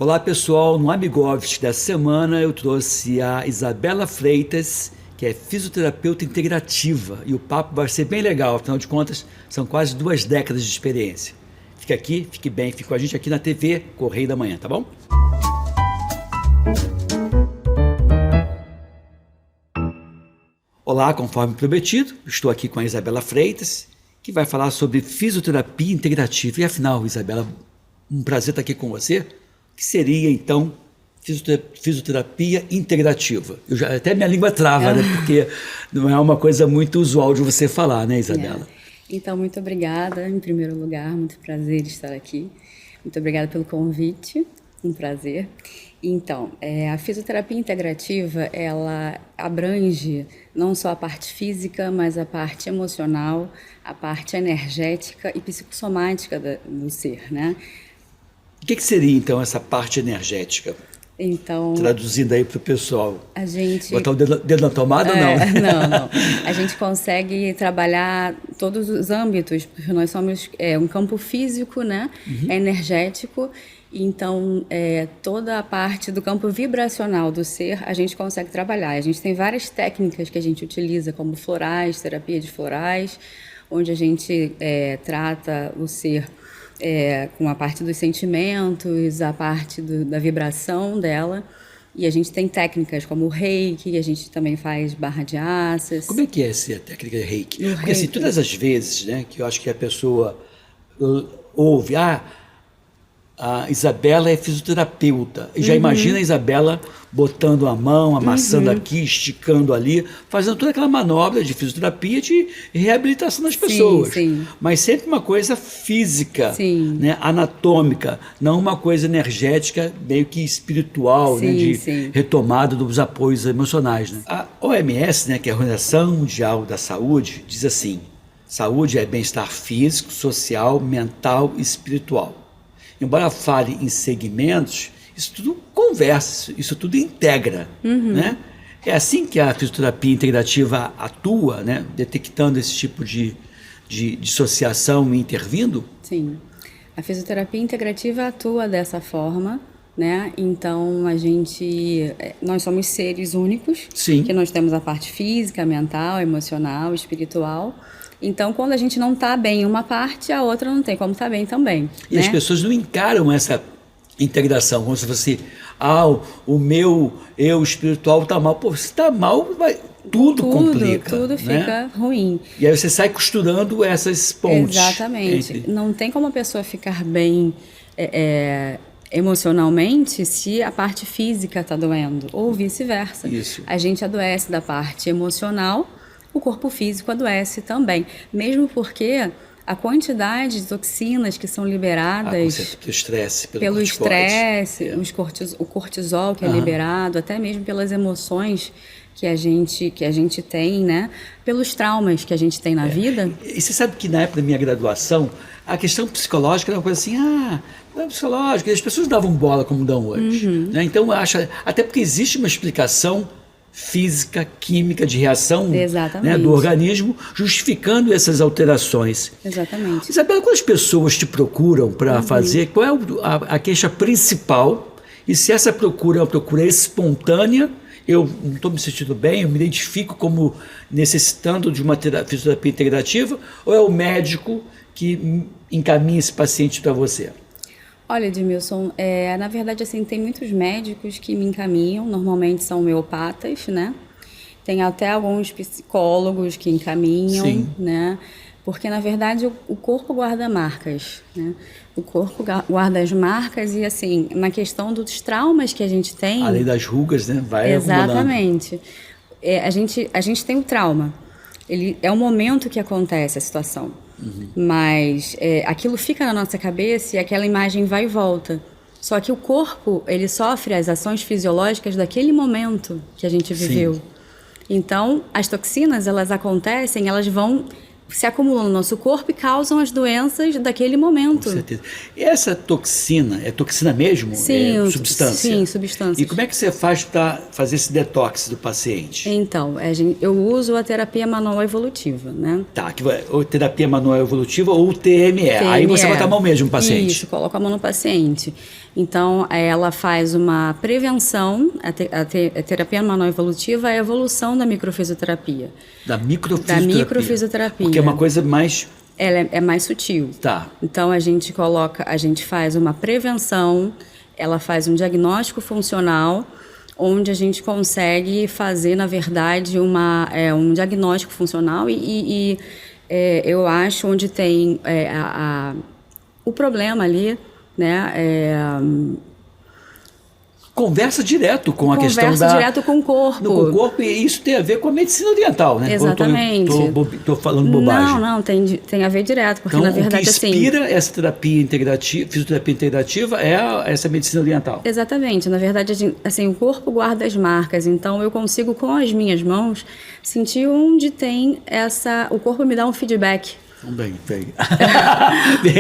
Olá pessoal, no Amigovski dessa semana eu trouxe a Isabela Freitas, que é fisioterapeuta integrativa, e o papo vai ser bem legal, afinal de contas são quase 2 décadas de experiência. Fique aqui, fique bem, fique com a gente aqui na TV Correio da Manhã, tá bom? Olá, conforme prometido, estou aqui com a Isabela Freitas, que vai falar sobre fisioterapia integrativa. E afinal, Isabela, um prazer estar aqui com você. O que seria, então, fisioterapia integrativa? Até minha língua trava, né? Porque não é uma coisa muito usual de você falar, né, Isabela? Então, muito obrigada, em primeiro lugar, muito prazer estar aqui. Muito obrigada pelo convite, um prazer. Então, a fisioterapia integrativa, ela abrange não só a parte física, mas a parte emocional, a parte energética e psicossomática do ser, né? O que seria, então, essa parte energética? Então, traduzindo aí para o pessoal. A gente... Botar o dedo na tomada ou não? Não. A gente consegue trabalhar todos os âmbitos, porque nós somos um campo físico, né? Energético. Então, toda a parte do campo vibracional do ser, a gente consegue trabalhar. A gente tem várias técnicas que a gente utiliza, como florais, terapia de florais, onde a gente trata o ser com a parte dos sentimentos, a parte da vibração dela. E a gente tem técnicas como o reiki, a gente também faz barra de aças. Como é que é essa técnica de reiki? Porque assim, todas as vezes, né, que eu acho que a pessoa ouve, a Isabela é fisioterapeuta. E já imagina a Isabela botando a mão, amassando aqui, esticando ali, fazendo toda aquela manobra de fisioterapia, de reabilitação das pessoas. Sim. Mas sempre uma coisa física, né, anatômica, não uma coisa energética, meio que espiritual, né, de retomada dos apoios emocionais. Né? A OMS, né, que é a Organização Mundial da Saúde, diz assim: saúde é bem-estar físico, social, mental e espiritual. Embora fale em segmentos, isso tudo conversa, isso tudo integra, né? É assim que a fisioterapia integrativa atua, né? Detectando esse tipo de dissociação e intervindo? Sim, a fisioterapia integrativa atua dessa forma, né? Então, nós somos seres únicos, que nós temos a parte física, mental, emocional, espiritual. Então, quando a gente não está bem em uma parte, a outra não tem como estar bem também. E as pessoas não encaram essa integração, como se fosse, o meu eu espiritual está mal. Pô, se está mal, tudo complica. Tudo fica ruim. E aí você sai costurando essas pontes. Exatamente. Não tem como a pessoa ficar bem emocionalmente se a parte física está doendo, ou vice-versa. A gente adoece da parte emocional, o corpo físico adoece também, mesmo porque a quantidade de toxinas que são liberadas pelo estresse, o cortisol que é liberado, até mesmo pelas emoções que a gente tem, né? Pelos traumas que a gente tem na vida. E você sabe que na época da minha graduação, a questão psicológica era uma coisa assim, não é psicológica, e as pessoas davam bola como dão hoje. Né? Então, até porque existe uma explicação física, química, de reação, né, do organismo, justificando essas alterações. Exatamente. Isabela, quando as pessoas te procuram para fazer, qual é a queixa principal? E se essa procura é uma procura espontânea, eu não estou me sentindo bem, eu me identifico como necessitando de uma fisioterapia integrativa, ou é o médico que encaminha esse paciente para você? Olha, Edmilson, na verdade, assim, tem muitos médicos que me encaminham, normalmente são homeopatas, né? Tem até alguns psicólogos que encaminham, né? Porque, na verdade, o corpo guarda marcas, né? O corpo guarda as marcas e, assim, na questão dos traumas que a gente tem... Além das rugas, né? Vai exatamente. A gente tem o trauma. É o momento que acontece a situação. Mas aquilo fica na nossa cabeça e aquela imagem vai e volta. Só que o corpo, ele sofre as ações fisiológicas daquele momento que a gente viveu. Então, as toxinas, elas acontecem, elas vão se acumulam no nosso corpo e causam as doenças daquele momento. Com certeza. E essa toxina, é toxina mesmo? Sim, é substância? Sim, substâncias. E como é que você faz para fazer esse detox do paciente? Então, eu uso a terapia manual evolutiva, né? Tá, ou terapia manual evolutiva ou TME. Aí você bota a mão mesmo no paciente. Isso, coloca a mão no paciente. Então, ela faz uma prevenção, a terapia manual evolutiva é a evolução da microfisioterapia. Da microfisioterapia. Porque é uma coisa mais... Ela é mais sutil. Tá. Então, a gente faz uma prevenção, ela faz um diagnóstico funcional, onde a gente consegue fazer, na verdade, um diagnóstico funcional e eu acho onde tem o problema ali, né? Conversa direto com a questão Conversa direto com o corpo. Com o corpo, e isso tem a ver com a medicina oriental, né? Exatamente. Estou falando bobagem. Não, tem a ver direto, porque então, na verdade o que inspira essa terapia integrativa, fisioterapia integrativa é essa medicina oriental. Exatamente. Na verdade, assim, o corpo guarda as marcas, então eu consigo com as minhas mãos sentir onde tem o corpo me dá um feedback. Bem.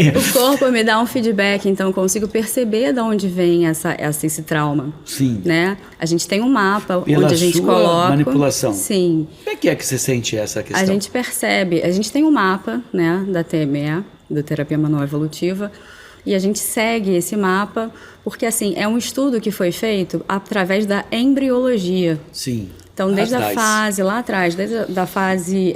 O corpo me dá um feedback, então eu consigo perceber de onde vem esse trauma. Sim. Né? A gente tem um mapa Pela onde a gente sua coloca... manipulação. Sim. Como é que você sente essa questão? A gente percebe, a gente tem um mapa, né, da TME, da Terapia Manual Evolutiva, e a gente segue esse mapa, porque assim, é um estudo que foi feito através da embriologia. Sim. Então, desde a fase lá atrás, desde a fase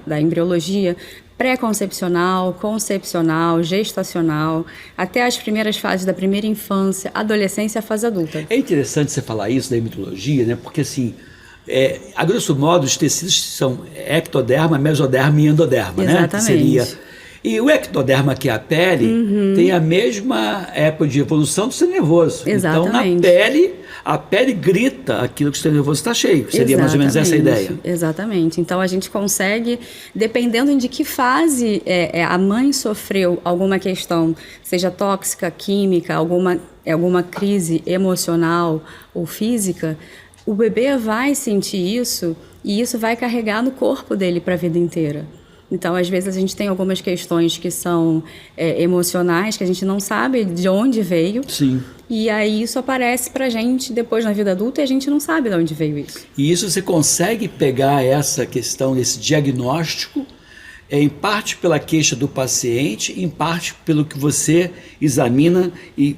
da embriologia, pré-concepcional, concepcional, gestacional, até as primeiras fases da primeira infância, adolescência e a fase adulta. É interessante você falar isso da embriologia, né? Porque assim, a grosso modo, os tecidos são ectoderma, mesoderma e endoderma, Exatamente. né? E o ectoderma, que é a pele, tem a mesma época de evolução do sistema nervoso. Exatamente. Então, na pele, a pele grita aquilo que o sistema nervoso está cheio. Seria mais ou menos essa a ideia. Exatamente. Então, a gente consegue, dependendo de que fase a mãe sofreu alguma questão, seja tóxica, química, alguma crise emocional ou física, o bebê vai sentir isso e isso vai carregar no corpo dele para a vida inteira. Então, às vezes, a gente tem algumas questões que são emocionais, que a gente não sabe de onde veio. Sim. E aí isso aparece pra gente depois na vida adulta e a gente não sabe de onde veio isso. E isso você consegue pegar essa questão, esse diagnóstico, em parte pela queixa do paciente, em parte pelo que você examina e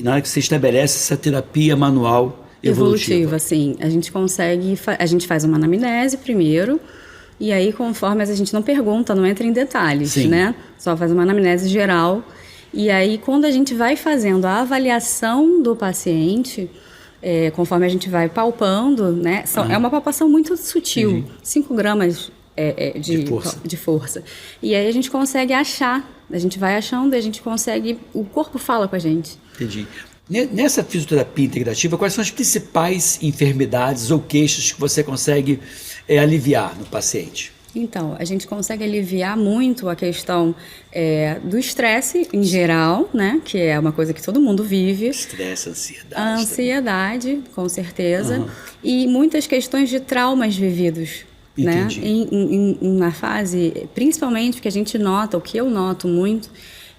na hora que você estabelece essa terapia manual evolutiva. Sim. A gente consegue, a gente faz uma anamnese primeiro. E aí, conforme a gente não pergunta, não entra em detalhes, Sim. né? Só faz uma anamnese geral. E aí, quando a gente vai fazendo a avaliação do paciente, conforme a gente vai palpando, né? É uma palpação muito sutil, Entendi. 5 gramas de força. E aí a gente consegue achar, a gente vai achando e a gente consegue, o corpo fala com a gente. Entendi. Nessa fisioterapia integrativa, quais são as principais enfermidades ou queixas que você consegue aliviar no paciente? Então, a gente consegue aliviar muito a questão do estresse em geral, né? Que é uma coisa que todo mundo vive. Estresse, ansiedade. A ansiedade, com certeza. E muitas questões de traumas vividos. Entendi. Né? Na fase, principalmente, porque a gente nota, o que eu noto muito,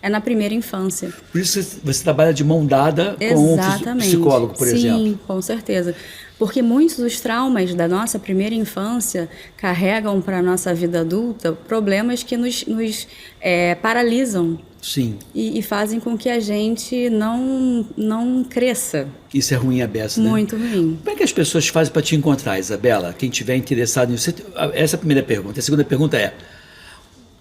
é na primeira infância. Por isso você trabalha de mão dada com um psicólogo, por exemplo. Sim, com certeza. Porque muitos dos traumas da nossa primeira infância carregam para a nossa vida adulta problemas que nos paralisam. Sim. E fazem com que a gente não cresça. Isso é ruim, a beça, né? Muito ruim. Como é que as pessoas fazem para te encontrar, Isabela? Quem tiver interessado nisso. Essa é a primeira pergunta. A segunda pergunta é: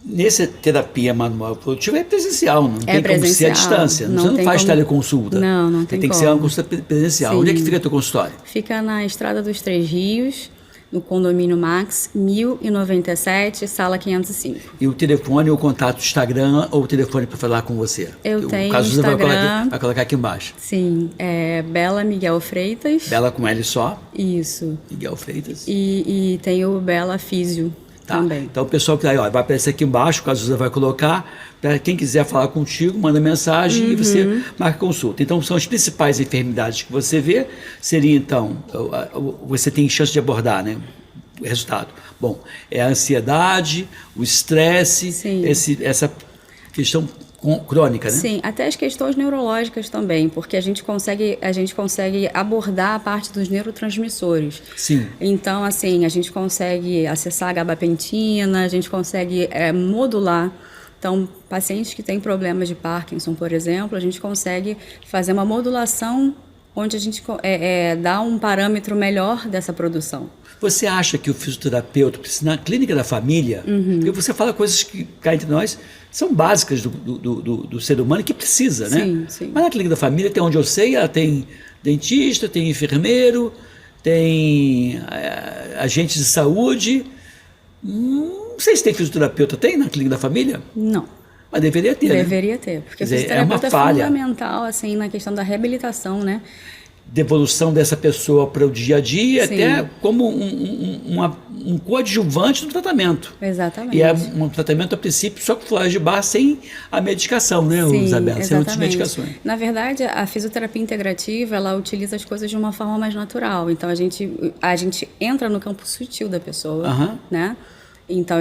nessa terapia manual evolutiva é presencial, não tem como ser à distância. Você não faz teleconsulta. Não tem que ser uma consulta presencial. Sim. Onde é que fica teu consultório? Fica na Estrada dos Três Rios, no Condomínio Max, 1097, sala 505. E o telefone, o contato, Instagram ou o telefone para falar com você? Eu tenho o Instagram. vai colocar aqui embaixo. Sim, é Bela Miguel Freitas. Bela com L só? Isso. Miguel Freitas. E tem o Bela Físio. Tá. Também. Então o pessoal que tá aí, vai aparecer aqui embaixo, o Cazuza vai colocar, para quem quiser falar contigo, manda mensagem e você marca consulta. Então são as principais enfermidades que você vê, seria então, você tem chance de abordar, né? O resultado. Bom, é a ansiedade, o estresse, essa questão crônica, né? Sim, até as questões neurológicas também, porque a gente consegue abordar a parte dos neurotransmissores. Sim. Então, assim, a gente consegue acessar a gabapentina, a gente consegue modular Então, pacientes que têm problemas de Parkinson, por exemplo, a gente consegue fazer uma modulação onde a gente dá um parâmetro melhor dessa produção. Você acha que o fisioterapeuta precisa, na clínica da família, porque você fala coisas que, cá entre nós, são básicas do ser humano que precisa, né? Sim, sim. Mas na clínica da família, até onde eu sei, ela tem dentista, tem enfermeiro, tem agentes de saúde. Não sei se tem fisioterapeuta. Tem na clínica da família? Não. Mas deveria ter, Deveria ter, porque o fisioterapeuta é fundamental, assim, na questão da reabilitação, né? Devolução dessa pessoa para o dia a dia, até como um coadjuvante do tratamento. Exatamente. E é um tratamento, a princípio, só com flores de bar, sem a medicação, né, Isabela? Sem outras medicações. Na verdade, a fisioterapia integrativa, ela utiliza as coisas de uma forma mais natural. Então, a gente entra no campo sutil da pessoa, né? Então,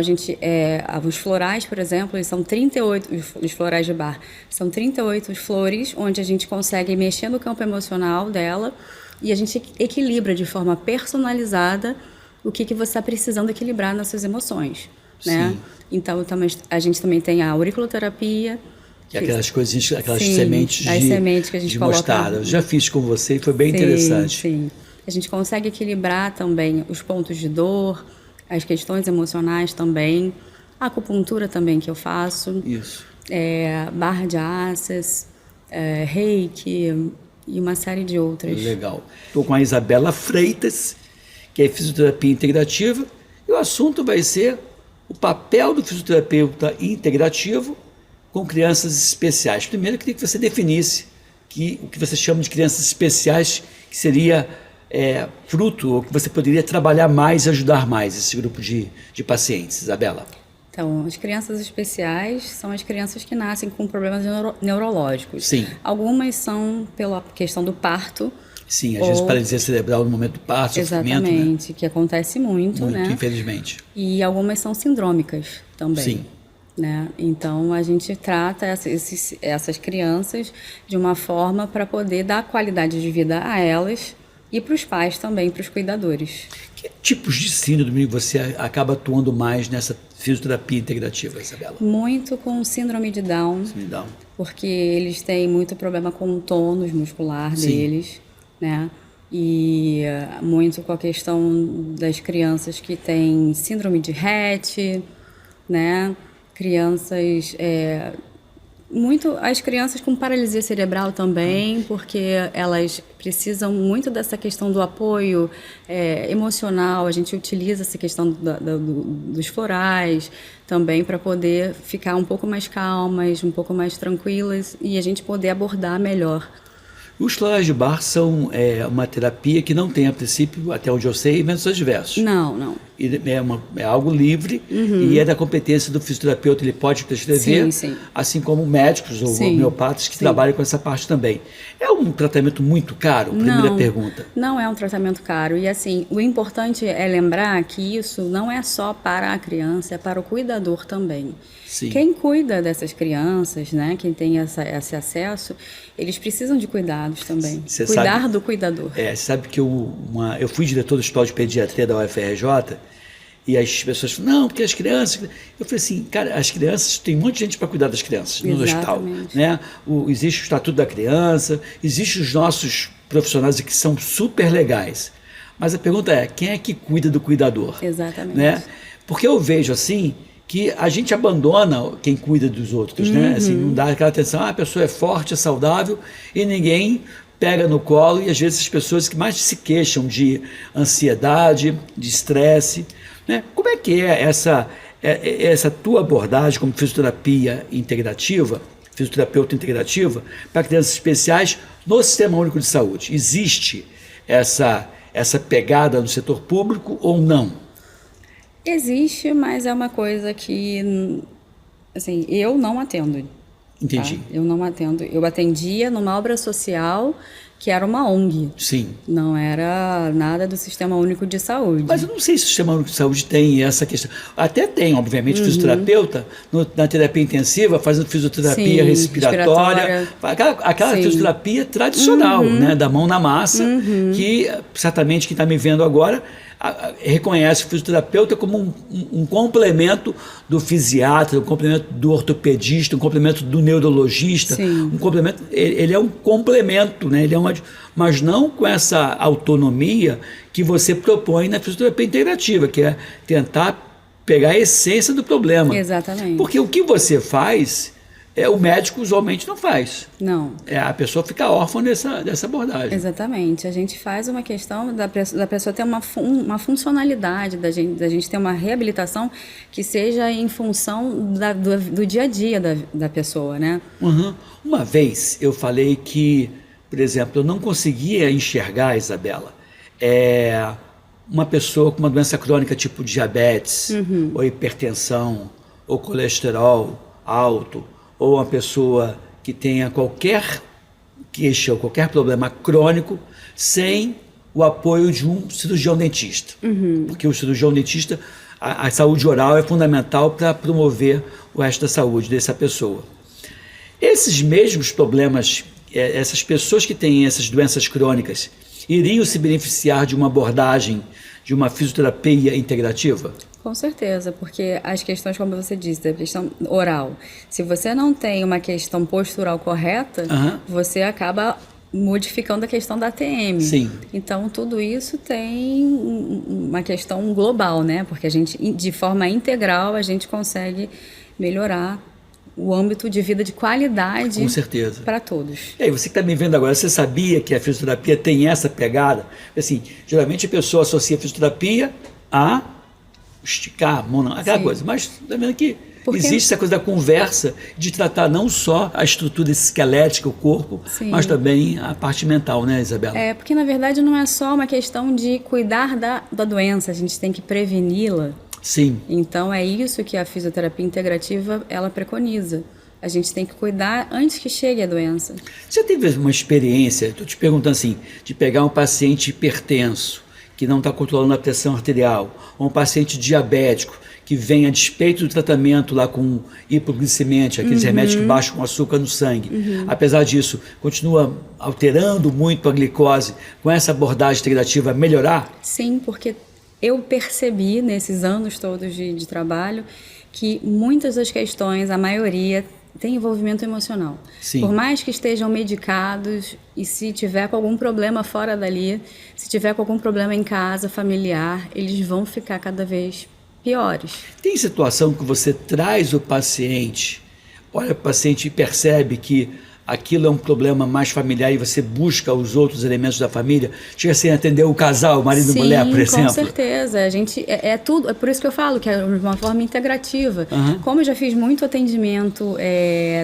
os florais, por exemplo, eles são 38, os florais de bar, são 38 flores, onde a gente consegue mexer no campo emocional dela e a gente equilibra de forma personalizada o que você está precisando equilibrar nas suas emoções, né? Sim. Então, a gente também tem a auriculoterapia, que aquelas coisinhas, aquelas sementes que a gente coloca. Mostarda. Eu já fiz com você e foi bem interessante. Sim. A gente consegue equilibrar também os pontos de dor, as questões emocionais também, a acupuntura também que eu faço. Isso. Barra de Access, Reiki e uma série de outras. Legal. Estou com a Isabela Freitas, que é fisioterapia integrativa, e o assunto vai ser o papel do fisioterapeuta integrativo com crianças especiais. Primeiro, eu queria que você definisse o que você chama de crianças especiais, que seria fruto, ou que você poderia trabalhar mais e ajudar mais esse grupo de pacientes, Isabela? Então, as crianças especiais são as crianças que nascem com problemas neurológicos. Sim. Algumas são pela questão do parto. Sim, às vezes paralisia cerebral no momento do parto, sofrimento, exatamente, né? Que acontece muito, né? Infelizmente. E algumas são sindrômicas também. Sim. Né? Então, a gente trata essas crianças de uma forma para poder dar qualidade de vida a elas e para os pais também, para os cuidadores. Que tipos de síndrome você acaba atuando mais nessa fisioterapia integrativa, Isabela? Muito com síndrome de Down. Síndrome de Down. Porque eles têm muito problema com o tônus muscular deles, né? E muito com a questão das crianças que têm síndrome de Rett, né? Crianças... muito as crianças com paralisia cerebral também, porque elas precisam muito dessa questão do apoio emocional. A gente utiliza essa questão dos florais também para poder ficar um pouco mais calmas, um pouco mais tranquilas e a gente poder abordar melhor. Os florais de bar são uma terapia que não tem, a princípio, até onde eu sei, eventos adversos. Não. É algo livre e é da competência do fisioterapeuta, ele pode prescrever, assim como médicos ou homeopatas que trabalham com essa parte também. É um tratamento muito caro? Primeira pergunta. Não é um tratamento caro. E assim, o importante é lembrar que isso não é só para a criança, é para o cuidador também. Sim. Quem cuida dessas crianças, né, quem tem esse acesso, eles precisam de cuidados também. Cuidar do cuidador. Você sabe que eu fui diretor do Hospital de Pediatria da UFRJ e as pessoas falam, não, porque as crianças... Eu falei assim, cara, as crianças, tem um monte de gente para cuidar das crianças no hospital. Né? Existe o Estatuto da Criança, existem os nossos profissionais que são super legais. Mas a pergunta é, quem é que cuida do cuidador? Exatamente. Né? Porque eu vejo assim... que a gente abandona quem cuida dos outros, né? Assim, não dá aquela atenção, a pessoa é forte, é saudável, e ninguém pega no colo, e às vezes as pessoas que mais se queixam de ansiedade, de estresse, né? Como é que é essa tua abordagem como fisioterapia integrativa, fisioterapeuta integrativa, para crianças especiais no Sistema Único de Saúde? Existe essa pegada no setor público ou não? Existe, mas é uma coisa que, assim, eu não atendo. Entendi. Tá? Eu não atendo. Eu atendia numa obra social que era uma ONG. Sim. Não era nada do Sistema Único de Saúde. Mas eu não sei se o Sistema Único de Saúde tem essa questão. Até tem, obviamente, fisioterapeuta na terapia intensiva, fazendo fisioterapia respiratória. Aquela fisioterapia tradicional, né, da mão na massa, que certamente quem está me vendo agora reconhece o fisioterapeuta como um complemento do fisiatra, um complemento do ortopedista, um complemento do neurologista, um complemento, ele é um complemento, né? Ele é mas não com essa autonomia que você propõe na fisioterapia integrativa, que é tentar pegar a essência do problema. Exatamente. Porque o que você faz, o médico usualmente não faz. Não. A pessoa fica órfã dessa abordagem. Exatamente. A gente faz uma questão da pessoa ter uma funcionalidade, da gente ter uma reabilitação que seja em função do dia a dia da pessoa, né? Uma vez eu falei que, por exemplo, eu não conseguia enxergar, Isabela, uma pessoa com uma doença crônica tipo diabetes, ou hipertensão, ou colesterol alto, ou uma pessoa que tenha qualquer queixa ou qualquer problema crônico sem o apoio de um cirurgião dentista. Porque o cirurgião dentista, a saúde oral é fundamental para promover o resto da saúde dessa pessoa. Esses mesmos problemas, essas pessoas que têm essas doenças crônicas, iriam se beneficiar de uma abordagem, de uma fisioterapia integrativa? Com certeza, porque as questões, como você disse, a questão oral, se você não tem uma questão postural correta, você acaba modificando a questão da ATM. Sim. Então, tudo isso tem uma questão global, né? Porque a gente, de forma integral, a gente consegue melhorar o âmbito de vida de qualidade. Com certeza. Para todos. E aí, você que está me vendo agora, você sabia que a fisioterapia tem essa pegada? Assim, geralmente a pessoa associa a fisioterapia a esticar a mão, aquela coisa. Mas está vendo que existe essa coisa da conversa, de tratar não só a estrutura esquelética, o corpo, mas também a parte mental, né, Isabela? Porque na verdade não é só uma questão de cuidar da doença, a gente tem que preveni-la. Sim. Então é isso que a fisioterapia integrativa, ela preconiza. A gente tem que cuidar antes que chegue a doença. Você teve uma experiência, estou te perguntando assim, de pegar um paciente hipertenso, que não está controlando a pressão arterial, ou um paciente diabético, que vem a despeito do tratamento lá com hipoglicemia, aqueles remédios que baixam o açúcar no sangue. Apesar disso, continua alterando muito a glicose, com essa abordagem integrativa, melhorar? Sim, porque eu percebi nesses anos todos de trabalho que muitas das questões, a maioria, tem envolvimento emocional. Sim. Por mais que estejam medicados e se tiver com algum problema fora dali, se tiver com algum problema em casa, familiar, eles vão ficar cada vez piores. Tem situação que você traz o paciente, olha para o paciente e percebe que aquilo é um problema mais familiar e você busca os outros elementos da família, chega assim a atender o casal, o marido e mulher, por exemplo? Sim, com certeza. A gente, tudo, é por isso que eu falo que é uma forma integrativa. Como eu já fiz muito atendimento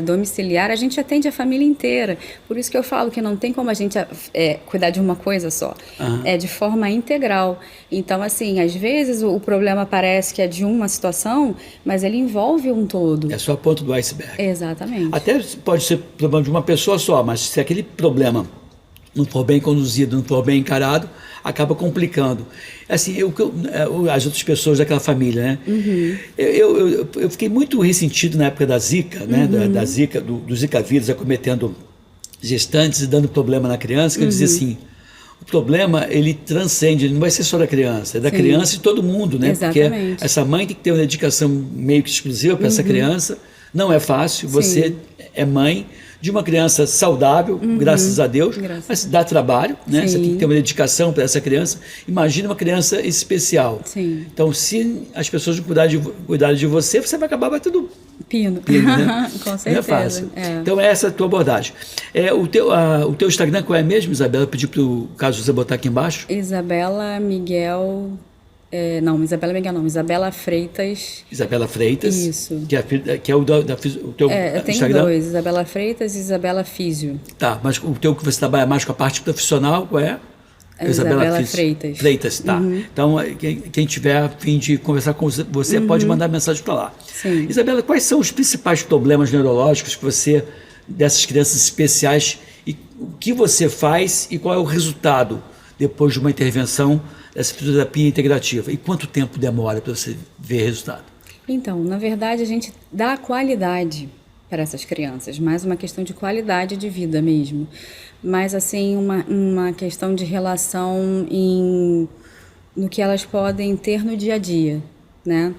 domiciliar, a gente atende a família inteira. Por isso que eu falo que não tem como a gente cuidar de uma coisa só. É de forma integral. Então, assim, às vezes o problema parece que é de uma situação, mas ele envolve um todo. É só a ponta do iceberg. Exatamente. Até pode ser problema de uma pessoa só, mas se aquele problema não for bem conduzido, não for bem encarado, acaba complicando. Assim, as outras pessoas daquela família, né? Eu fiquei muito ressentido na época da Zika, né? Da Zika, do Zika vírus acometendo gestantes e dando problema na criança, que eu dizia assim, o problema, ele transcende, ele não vai ser só da criança, é da criança e de todo mundo, né? Exatamente. Porque essa mãe tem que ter uma dedicação meio que exclusiva para essa criança, não é fácil, você é mãe de uma criança saudável, graças a Deus, mas dá trabalho, né? Você tem que ter uma dedicação para essa criança. Imagina uma criança especial. Sim. Então, se as pessoas não cuidarem de você, você vai acabar batendo pino, né? Com certeza. Não é fácil. Então, essa é a tua abordagem. O teu Instagram qual é mesmo, Isabela? Eu pedi para o Caso você botar aqui embaixo. Isabela Miguel... Isabela Miguel não, Isabela Freitas. Isabela Freitas. Isso. Que é o teu eu tenho Instagram? dois, Isabela Freitas e Isabela Físio. Tá, mas o teu que você trabalha mais com a parte profissional, qual é? Isabela Freitas. Freitas, tá. Então, quem tiver a fim de conversar com você, pode mandar mensagem para lá. Sim. Isabela, quais são os principais problemas neurológicos que você, dessas crianças especiais, E o que você faz e qual é o resultado depois de uma intervenção dessa fisioterapia integrativa? E quanto tempo demora para você ver resultado? Então, na verdade, a gente dá qualidade para essas crianças, mais uma questão de qualidade de vida mesmo. Mas, assim, uma questão de relação no que elas podem ter no dia a dia, né?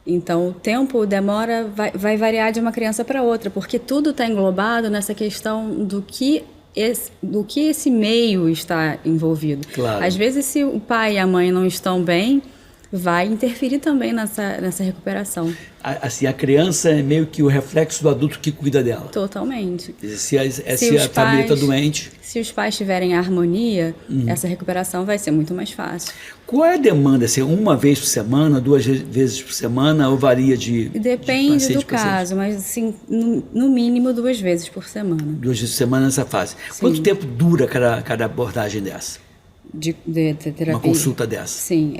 Então, o tempo demora, vai variar de uma criança para outra, porque tudo está englobado nessa questão do que esse meio está envolvido. Claro. Às vezes, se o pai e a mãe não estão bem, vai interferir também nessa recuperação. Assim, a criança é meio que o reflexo do adulto que cuida dela. Totalmente. Se a família está doente... Se os pais tiverem harmonia, essa recuperação vai ser muito mais fácil. Qual é a demanda? Assim, uma vez por semana, 2 vezes por semana, ou varia Depende do caso, mas assim, no mínimo 2 vezes por semana. 2 vezes por semana nessa fase. Sim. Quanto tempo dura cada abordagem dessa? De terapia? Uma consulta dessa? Sim,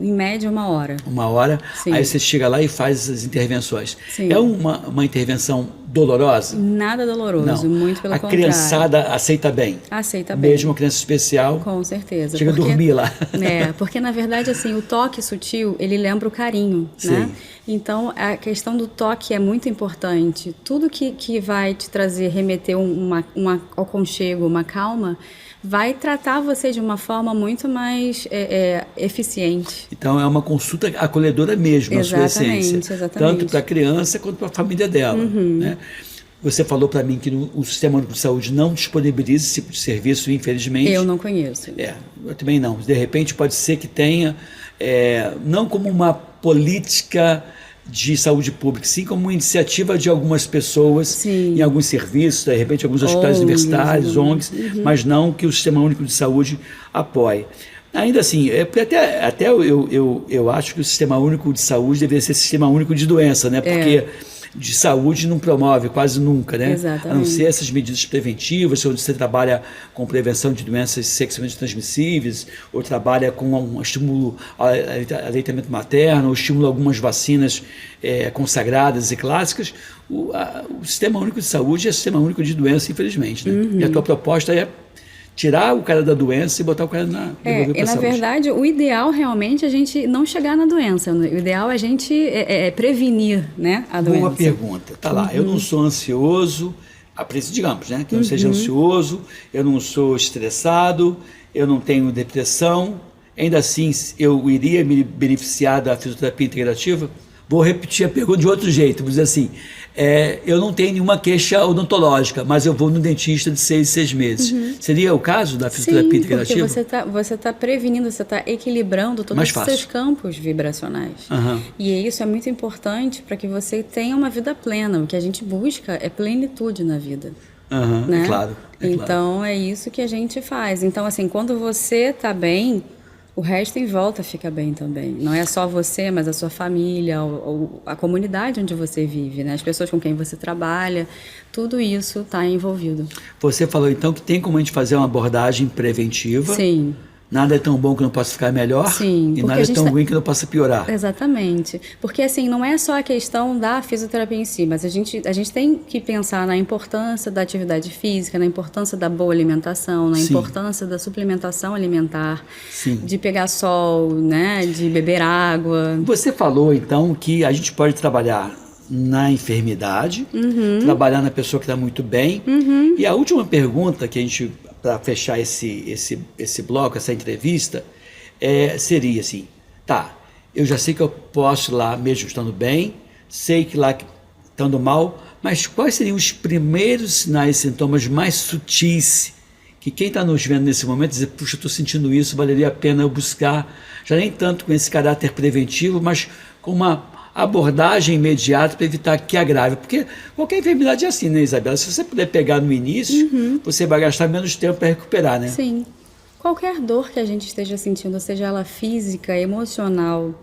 em média 1 hora. 1 hora, Sim. Aí você chega lá e faz as intervenções. Sim. É uma intervenção dolorosa? Nada doloroso, Não. muito pelo contrário. A criançada aceita bem? Aceita bem. Mesmo uma criança especial? Com certeza. Chega a dormir lá. Porque na verdade assim, o toque sutil, ele lembra o carinho, Sim. né? Então a questão do toque é muito importante. Tudo que vai te remeter um aconchego, uma calma, vai tratar você de uma forma muito mais eficiente. Então é uma consulta acolhedora mesmo, na sua essência. Exatamente. Tanto para a criança quanto para a família dela. Né? Você falou para mim que o Sistema Único de Saúde não disponibiliza esse tipo de serviço, infelizmente. Eu não conheço. Eu também não. De repente pode ser que tenha, não como uma política de saúde pública, sim como uma iniciativa de algumas pessoas, sim, em alguns serviços, de repente alguns hospitais universitários, ONGs, mas não que o Sistema Único de Saúde apoie. Ainda assim, até eu acho que o Sistema Único de Saúde deveria ser Sistema Único de Doença, né? Porque de saúde não promove quase nunca, né? Exatamente. A não ser essas medidas preventivas, onde você trabalha com prevenção de doenças sexualmente transmissíveis, ou trabalha com um estímulo ao aleitamento materno, ou estímulo a algumas vacinas consagradas e clásicas. O Sistema Único de Saúde é o Sistema Único de Doença, infelizmente, né? E a tua proposta é tirar o cara da doença e botar o cara devolver para a saúde. Na verdade, o ideal realmente é a gente não chegar na doença. O ideal é a gente prevenir, né, a doença. Boa pergunta. Tá lá, eu não sou ansioso, digamos, né, que eu não seja ansioso, eu não sou estressado, eu não tenho depressão, ainda assim eu iria me beneficiar da fisioterapia integrativa? Vou repetir a pergunta de outro jeito, vou dizer assim, eu não tenho nenhuma queixa odontológica, mas eu vou no dentista de 6 em 6 meses. Seria o caso da fisioterapia integrativa? Sim, porque você está prevenindo, você está equilibrando todos os seus campos vibracionais. E isso é muito importante para que você tenha uma vida plena. O que a gente busca é plenitude na vida. Né? Claro. Então, é isso que a gente faz. Então, assim, quando você está bem, o resto em volta fica bem também. Não é só você, mas a sua família, ou a comunidade onde você vive, né? As pessoas com quem você trabalha, tudo isso está envolvido. Você falou então que tem como a gente fazer uma abordagem preventiva. Sim. Nada é tão bom que não possa ficar melhor. Sim, e nada é tão ruim que não possa piorar. Exatamente. Porque assim, não é só a questão da fisioterapia em si, mas a gente tem que pensar na importância da atividade física, na importância da boa alimentação, na importância da suplementação alimentar, de pegar sol, né, de beber água. Você falou então que a gente pode trabalhar na enfermidade, trabalhar na pessoa que está muito bem. E a última pergunta que a gente, para fechar esse bloco, essa entrevista, seria assim, eu já sei que eu posso ir lá mesmo estando bem, sei que lá estando mal, mas quais seriam os primeiros sinais e sintomas mais sutis que quem está nos vendo nesse momento dizer, puxa, eu estou sentindo isso, valeria a pena eu buscar, já nem tanto com esse caráter preventivo, mas com uma abordagem imediata para evitar que agrave, porque qualquer enfermidade é assim, né, Isabela? Se você puder pegar no início, você vai gastar menos tempo para recuperar, né? Sim. Qualquer dor que a gente esteja sentindo, seja ela física, emocional,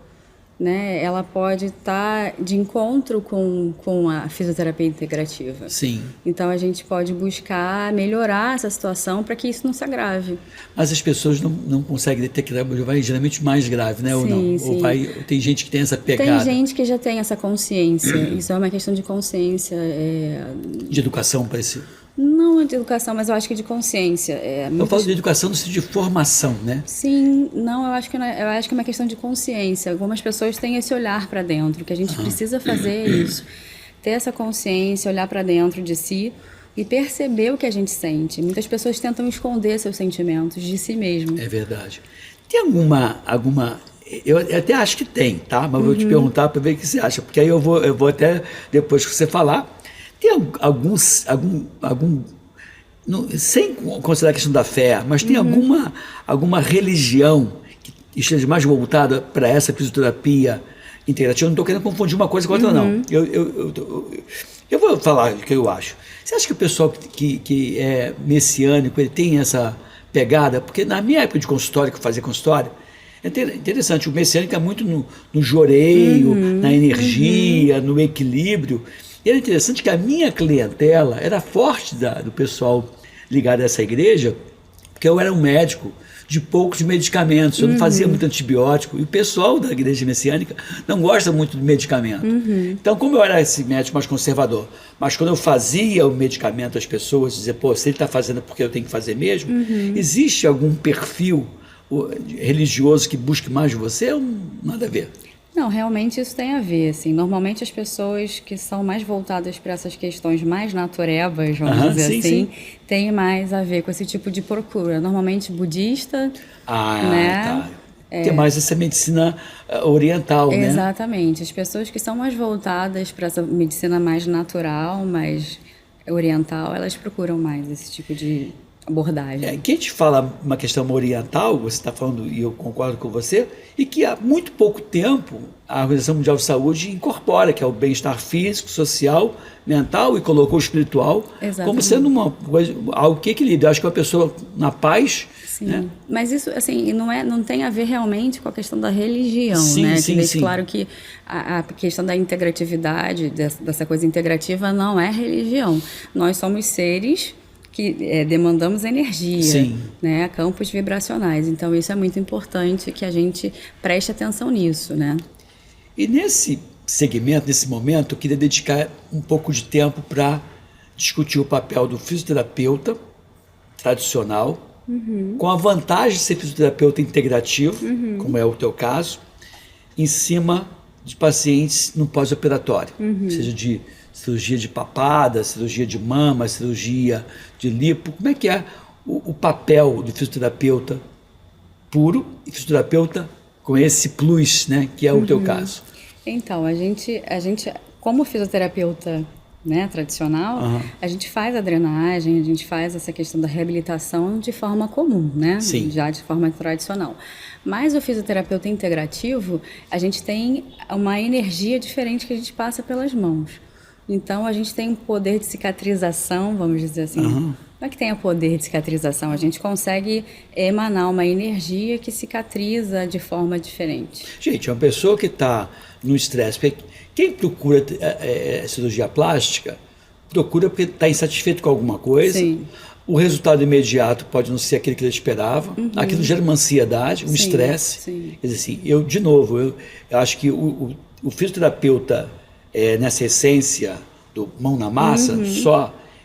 né, ela pode estar de encontro com a fisioterapia integrativa. Sim. Então a gente pode buscar melhorar essa situação para que isso não se agrave. Mas as pessoas não conseguem detectar, vai geralmente mais grave, né? Ou não? Sim. Ou tem gente que tem essa pegada. Tem gente que já tem essa consciência. Isso é uma questão de consciência. De educação para esse. Não de educação, mas eu acho que de consciência. Eu falo de educação no sentido de formação, né? Sim, não, eu acho que é uma questão de consciência. Algumas pessoas têm esse olhar para dentro, que a gente precisa fazer isso. Ter essa consciência, olhar para dentro de si e perceber o que a gente sente. Muitas pessoas tentam esconder seus sentimentos de si mesmo. É verdade. Tem alguma eu até acho que tem, tá? Mas vou te perguntar para ver o que você acha, porque aí eu vou até, depois que você falar, tem algum sem considerar a questão da fé, mas tem alguma religião que esteja mais voltada para essa fisioterapia integrativa? Eu não estou querendo confundir uma coisa com outra, não. Eu vou falar o que eu acho. Você acha que o pessoal que é messiânico, ele tem essa pegada? Porque na minha época de consultório, que eu fazia consultório, é interessante, o messiânico é muito no joreio, na energia, no equilíbrio. E era interessante que a minha clientela era forte do pessoal ligado a essa igreja, porque eu era um médico de poucos medicamentos, eu não fazia muito antibiótico, e o pessoal da igreja messiânica não gosta muito de medicamento. Então, como eu era esse médico mais conservador, mas quando eu fazia o medicamento às pessoas, dizer, pô, se ele está fazendo porque eu tenho que fazer mesmo, existe algum perfil religioso que busque mais de você ou nada a ver? Não, realmente isso tem a ver, assim. Normalmente as pessoas que são mais voltadas para essas questões mais naturebas, vamos dizer assim, têm mais a ver com esse tipo de procura. Normalmente budista, né? Tá. Tem mais essa medicina oriental, né? Exatamente. As pessoas que são mais voltadas para essa medicina mais natural, mais oriental, elas procuram mais esse tipo de abordagem. Quem te fala uma questão oriental, você está falando, e eu concordo com você, e que há muito pouco tempo a Organização Mundial de Saúde incorpora, que é o bem-estar físico, social, mental, e colocou o espiritual como sendo uma coisa, algo que equilibra. Eu acho que uma pessoa na paz... Sim, né? Mas isso assim, não tem a ver realmente com a questão da religião, né? Que deixa claro que a questão da integratividade, dessa coisa integrativa, não é religião. Nós somos seres que demandamos energia, né, campos vibracionais. Então, isso é muito importante que a gente preste atenção nisso, né? E nesse segmento, nesse momento, eu queria dedicar um pouco de tempo para discutir o papel do fisioterapeuta tradicional, com a vantagem de ser fisioterapeuta integrativo, como é o teu caso, em cima de pacientes no pós-operatório, seja de cirurgia de papada, cirurgia de mama, cirurgia de lipo. Como é que é o papel do fisioterapeuta puro e fisioterapeuta com esse plus, né, que é o teu caso? Então, a gente como fisioterapeuta, né, tradicional, a gente faz a drenagem, a gente faz essa questão da reabilitação de forma comum, né? Já de forma tradicional. Mas o fisioterapeuta integrativo, a gente tem uma energia diferente que a gente passa pelas mãos. Então, a gente tem um poder de cicatrização, vamos dizer assim. Não é que tenha poder de cicatrização, a gente consegue emanar uma energia que cicatriza de forma diferente. Gente, uma pessoa que está no estresse, quem procura cirurgia plástica, procura porque está insatisfeito com alguma coisa. O resultado imediato pode não ser aquele que ele esperava. Aquilo gera uma ansiedade, um estresse. Quer dizer assim, eu acho que o fisioterapeuta, nessa essência do mão na massa,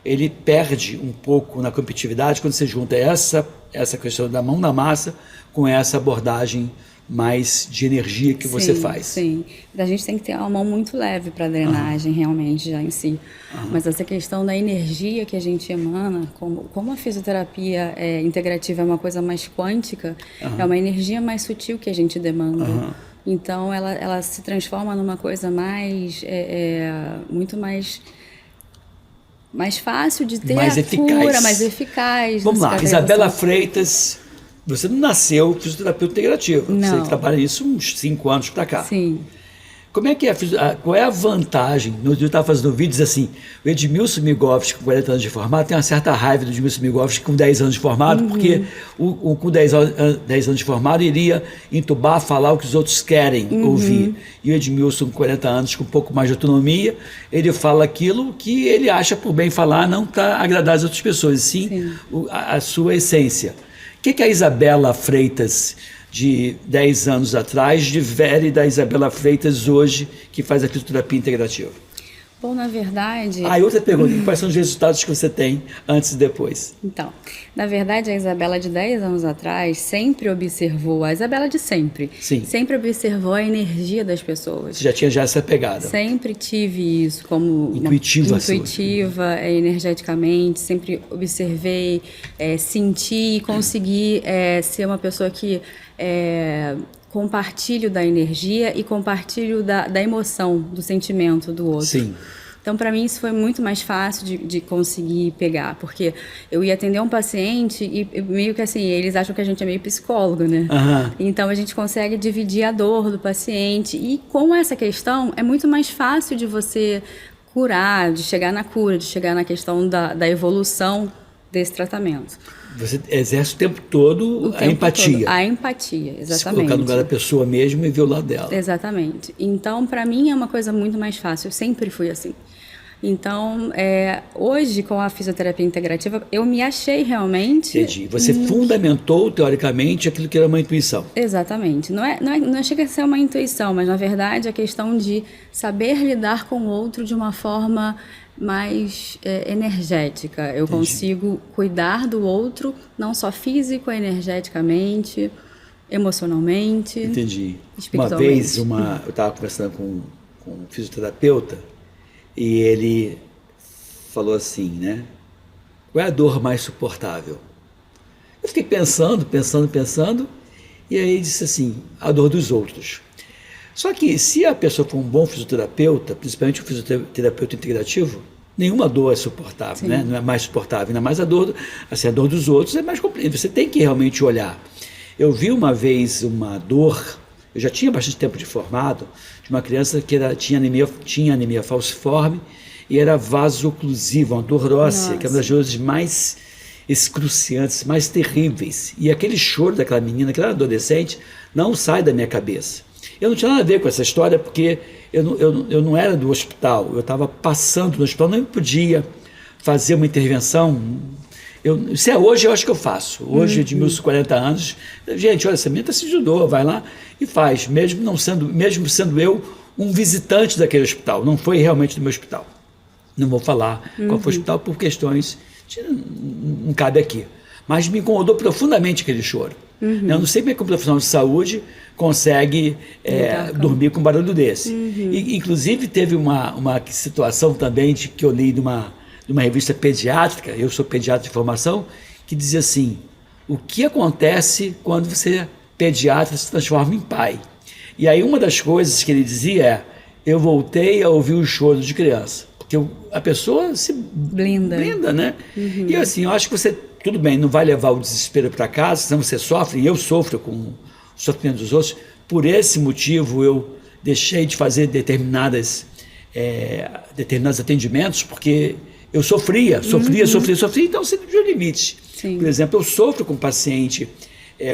ele perde um pouco na competitividade quando você junta essa questão da mão na massa com essa abordagem mais de energia que você faz. Sim, a gente tem que ter uma mão muito leve para a drenagem realmente já em si. Mas essa questão da energia que a gente emana, como a fisioterapia integrativa é uma coisa mais quântica, é uma energia mais sutil que a gente demanda. Então, ela se transforma numa coisa mais, muito mais fácil de ter mais cura, mais eficaz. Vamos lá, Isabela Freitas, você não nasceu fisioterapeuta integrativo. Não. Você trabalha isso uns 5 anos para cá. Sim. Como é que qual é a vantagem? Eu estava fazendo um vídeo, diz assim, o Edmilson Migovski, com 40 anos de formado, tem uma certa raiva do Edmilson Migovski com 10 anos de formado, porque com 10 anos de formado iria entubar, falar o que os outros querem ouvir. E o Edmilson, com 40 anos, com um pouco mais de autonomia, ele fala aquilo que ele acha por bem falar, não para agradar as outras pessoas, sim a sua essência. O que a Isabela Freitas de 10 anos atrás difere da Isabela Freitas hoje, que faz a fisioterapia integrativa? Bom, na verdade... E outra pergunta, quais são os resultados que você tem antes e depois? Então, na verdade, a Isabela de 10 anos atrás sempre observou, a Isabela de sempre, Sim. sempre observou a energia das pessoas. Você já tinha essa pegada? Sempre tive isso como intuitiva, energeticamente, sempre observei, senti e consegui ser uma pessoa que compartilho da energia e compartilho da emoção, do sentimento do outro. Sim. Então, para mim, isso foi muito mais fácil de conseguir pegar, porque eu ia atender um paciente e meio que assim, eles acham que a gente é meio psicólogo, né? Uhum. Então, a gente consegue dividir a dor do paciente e com essa questão é muito mais fácil de você curar, de chegar na cura, de chegar na questão da evolução desse tratamento. Você exerce o tempo todo a empatia. Todo. A empatia, exatamente. Se colocar no lugar da pessoa mesmo e ver o lado dela. Exatamente. Então, para mim, é uma coisa muito mais fácil. Eu sempre fui assim. Então, hoje, com a fisioterapia integrativa, eu me achei realmente... Entendi. Você fundamentou, teoricamente, aquilo que era uma intuição. Exatamente. Não chega a ser uma intuição, mas, na verdade, a questão de saber lidar com o outro de uma forma mais energética. Eu consigo cuidar do outro, não só físico, energeticamente, emocionalmente. Entendi. Espiritualmente. Uma vez, eu estava conversando com um fisioterapeuta e ele falou assim, né? Qual é a dor mais suportável? Eu fiquei pensando, e aí ele disse assim, a dor dos outros. Só que se a pessoa for um bom fisioterapeuta, principalmente um fisioterapeuta integrativo, nenhuma dor é suportável, né? Não é mais suportável, ainda mais a dor dos outros é mais complicada. Você tem que realmente olhar. Eu vi uma vez uma dor, eu já tinha bastante tempo de formado, de uma criança que tinha anemia falciforme e era vasoclusiva, uma dor óssea, que é uma das dores mais excruciantes, mais terríveis. E aquele choro daquela menina, aquela adolescente, não sai da minha cabeça. Eu não tinha nada a ver com essa história, porque eu não era do hospital, eu estava passando no hospital, não podia fazer uma intervenção. Se é hoje, eu acho que eu faço. Hoje, de meus 40 anos, gente, olha, essa menina se ajudou, vai lá e faz, mesmo sendo eu um visitante daquele hospital, não foi realmente do meu hospital. Não vou falar qual foi o hospital por questões, não cabe aqui. Mas me incomodou profundamente aquele choro. Eu não sei como é que um profissional de saúde consegue dormir com um barulho desse. E, inclusive, teve uma situação também que eu li de uma revista pediátrica, eu sou pediatra de formação, que dizia assim, o que acontece quando você, pediatra, se transforma em pai? E aí uma das coisas que ele dizia eu voltei a ouvir o choro de criança, porque a pessoa se blinda, né? E assim, eu acho que você, tudo bem, não vai levar o desespero para casa, senão você sofre, e eu sofro com o sofrimento dos outros. Por esse motivo, eu deixei de fazer determinados atendimentos, porque eu sofria, então você tem um limite. Sim. Por exemplo, eu sofro com paciente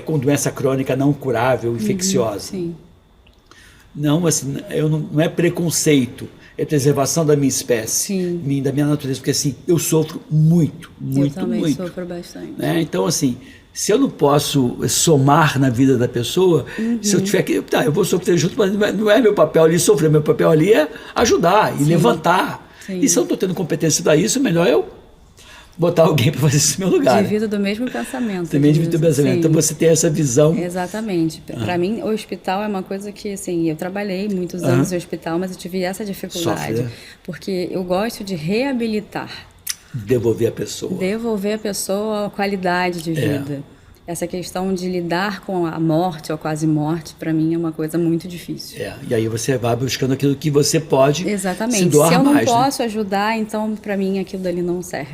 com doença crônica não curável, infecciosa. Sim. Não, assim, não é preconceito, é preservação da minha espécie, da minha natureza, porque assim, eu sofro muito. Eu também sofro bastante. Né? Então, assim, se eu não posso somar na vida da pessoa, se eu tiver que... eu vou sofrer junto, mas não é meu papel ali sofrer, meu papel ali é ajudar e levantar. E se eu não estou tendo competência para isso, melhor eu botar alguém para fazer isso no meu lugar. Divido do mesmo pensamento. Também divido do pensamento. Então você tem essa visão. Exatamente. Para mim, o hospital é uma coisa que, assim, eu trabalhei muitos anos no hospital, mas eu tive essa dificuldade. Sofre, né? Porque eu gosto de reabilitar. Devolver a pessoa. Devolver a pessoa a qualidade de vida. Essa questão de lidar com a morte ou quase morte, para mim, é uma coisa muito difícil. E aí você vai buscando aquilo que você pode se doar se eu não mais, posso ajudar, então, para mim, aquilo dali não serve.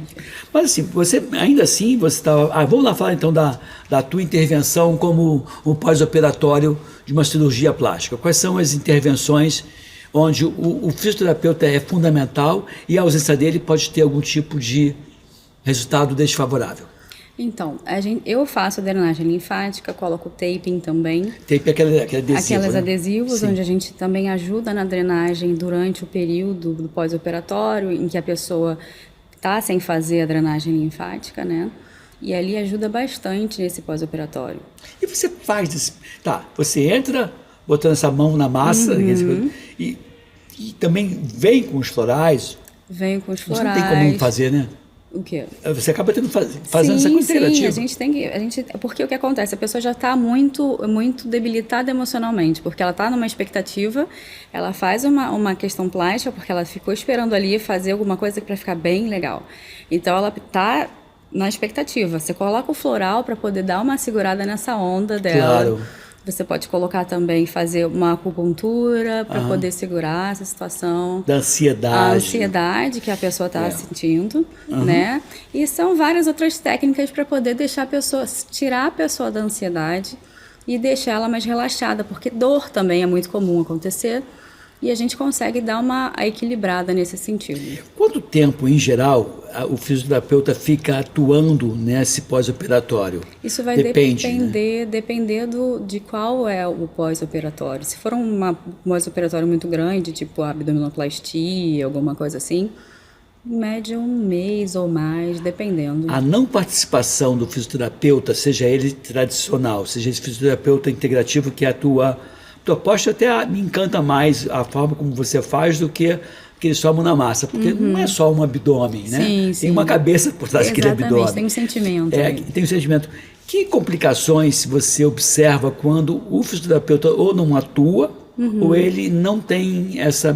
Mas assim, ainda assim, você estava... vamos lá falar então da tua intervenção como um pós-operatório de uma cirurgia plástica. Quais são as intervenções onde o fisioterapeuta é fundamental e a ausência dele pode ter algum tipo de resultado desfavorável? Então, eu faço drenagem linfática, coloco taping também. Tape é aquele adesivo, aqueles adesivos, Sim. onde a gente também ajuda na drenagem durante o período do pós-operatório, em que a pessoa está sem fazer a drenagem linfática, né? E ali ajuda bastante nesse pós-operatório. E você faz isso. Você entra botando essa mão na massa e E também vem com os florais. Vem com os florais. Você não tem como fazer, né? O quê? Você acaba fazendo essa coisa integrativa. A gente tem que... porque o que acontece? A pessoa já está muito, muito debilitada emocionalmente, porque ela está numa expectativa, ela faz uma questão plástica, porque ela ficou esperando ali fazer alguma coisa para ficar bem legal. Então, ela está na expectativa. Você coloca o floral para poder dar uma segurada nessa onda dela. Claro. Você pode colocar também, fazer uma acupuntura para poder segurar essa situação. Da ansiedade. A ansiedade que a pessoa está sentindo, né? E são várias outras técnicas para poder deixar a pessoa, tirar a pessoa da ansiedade e deixar ela mais relaxada, porque dor também é muito comum acontecer. E a gente consegue dar uma equilibrada nesse sentido. Quanto tempo, em geral, o fisioterapeuta fica atuando nesse pós-operatório? Isso vai depender de qual é o pós-operatório. Se for um pós-operatório muito grande, tipo abdominoplastia, alguma coisa assim, em média 1 mês ou mais, dependendo. A não participação do fisioterapeuta, seja ele tradicional, seja esse fisioterapeuta integrativo que atua... A proposta até me encanta mais a forma como você faz do que aquele só mão na massa, porque não é só um abdômen, né? Tem uma cabeça por trás daquele abdômen. Tem um sentimento. Tem um sentimento. Que complicações você observa quando o fisioterapeuta ou não atua, ou ele não tem essa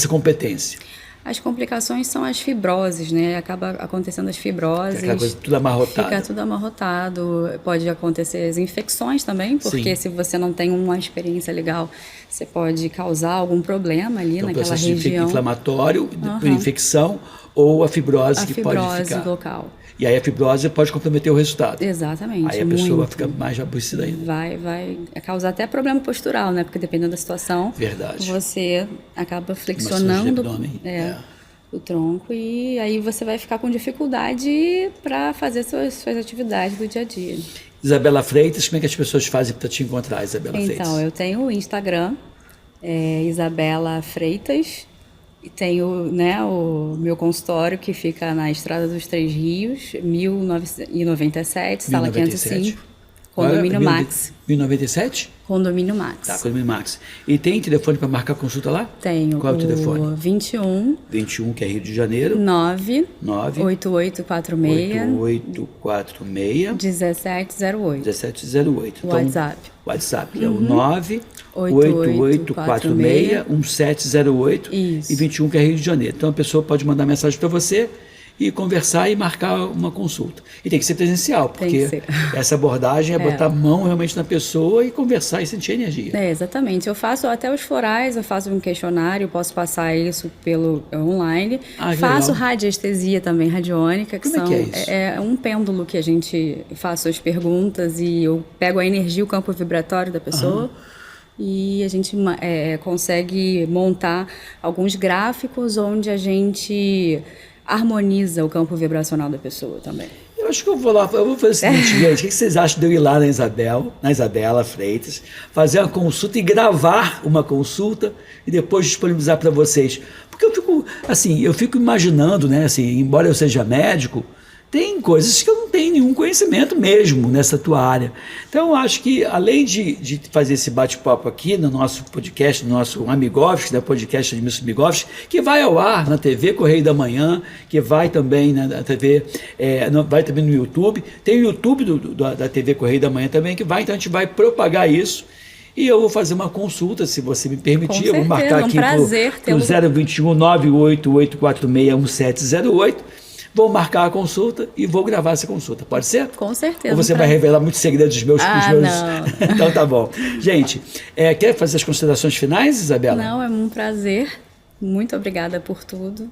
competência? As complicações são as fibroses, né? Acaba acontecendo as fibroses. Aquela coisa tudo amarrotado. Fica tudo amarrotado. Pode acontecer as infecções também, porque se você não tem uma experiência legal, você pode causar algum problema ali naquela região. Inflamatório, por infecção, ou a fibrose que pode ficar. A fibrose local. E aí a fibrose pode comprometer o resultado. Exatamente. Aí a pessoa fica mais aborrecida ainda. Vai causar até problema postural, né? Porque dependendo da situação, você acaba flexionando o tronco e aí você vai ficar com dificuldade para fazer suas atividades do dia a dia. Isabela Freitas, como é que as pessoas fazem para te encontrar, Isabela Freitas? Então, eu tenho o Instagram, Isabela Freitas. E tenho, né, o meu consultório que fica na Estrada dos Três Rios, 1097, sala 505, Condomínio Max. 1097? Condomínio Max. Tá, Condomínio Max. E tem telefone para marcar consulta lá? Tenho. Qual é o telefone? 21, que é Rio de Janeiro. 8846 1708. Então, WhatsApp. É o 98846-1708 e 21, que é Rio de Janeiro. Então a pessoa pode mandar mensagem para você e conversar e marcar uma consulta. E tem que ser presencial, porque essa abordagem é botar a mão realmente na pessoa e conversar e sentir energia. Exatamente. Eu faço até os florais, eu faço um questionário, posso passar isso pelo online. Faço radiestesia também, radiônica, que Como é isso? É um pêndulo que a gente faz as perguntas e eu pego a energia, o campo vibratório da pessoa. E a gente consegue montar alguns gráficos onde a gente harmoniza o campo vibracional da pessoa também. Eu acho que eu vou lá, eu vou fazer o seguinte, gente, o que vocês acham de eu ir lá na Isabela Freitas, fazer uma consulta e gravar uma consulta e depois disponibilizar para vocês? Porque eu fico imaginando, né, assim, embora eu seja médico, tem coisas que eu não tenho nenhum conhecimento mesmo nessa tua área. Então, eu acho que, além de fazer esse bate-papo aqui no nosso podcast, no nosso Amigovski, da podcast de Mr. Amigovski, que vai ao ar na TV Correio da Manhã, que vai também na TV, vai também no YouTube. Tem o YouTube da TV Correio da Manhã também, que vai, então a gente vai propagar isso. E eu vou fazer uma consulta, se você me permitir. Eu vou marcar aqui pro 021 98846 1708. Vou marcar a consulta e vou gravar essa consulta. Pode ser? Com certeza. Ou você vai revelar muitos segredos dos meus... Não. Então tá bom. Gente, quer fazer as considerações finais, Isabela? Não, é um prazer. Muito obrigada por tudo.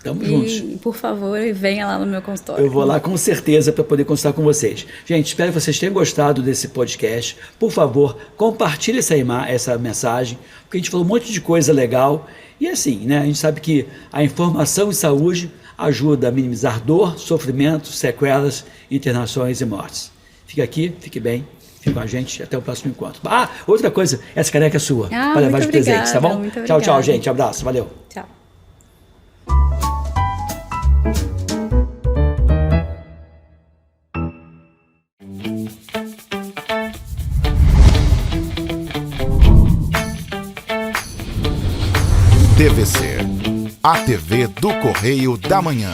Tamo juntos. E, por favor, venha lá no meu consultório. Eu vou lá com certeza para poder consultar com vocês. Gente, espero que vocês tenham gostado desse podcast. Por favor, compartilhe essa mensagem, porque a gente falou um monte de coisa legal. E assim, né? A gente sabe que a informação em saúde ajuda a minimizar dor, sofrimento, sequelas, internações e mortes. Fique aqui, fique bem, fique com a gente, até o próximo encontro. Outra coisa, essa caneca é sua, para levar de presente, tá bom? Tchau, gente, abraço, valeu. Tchau. TVC, a TV do Correio da Manhã.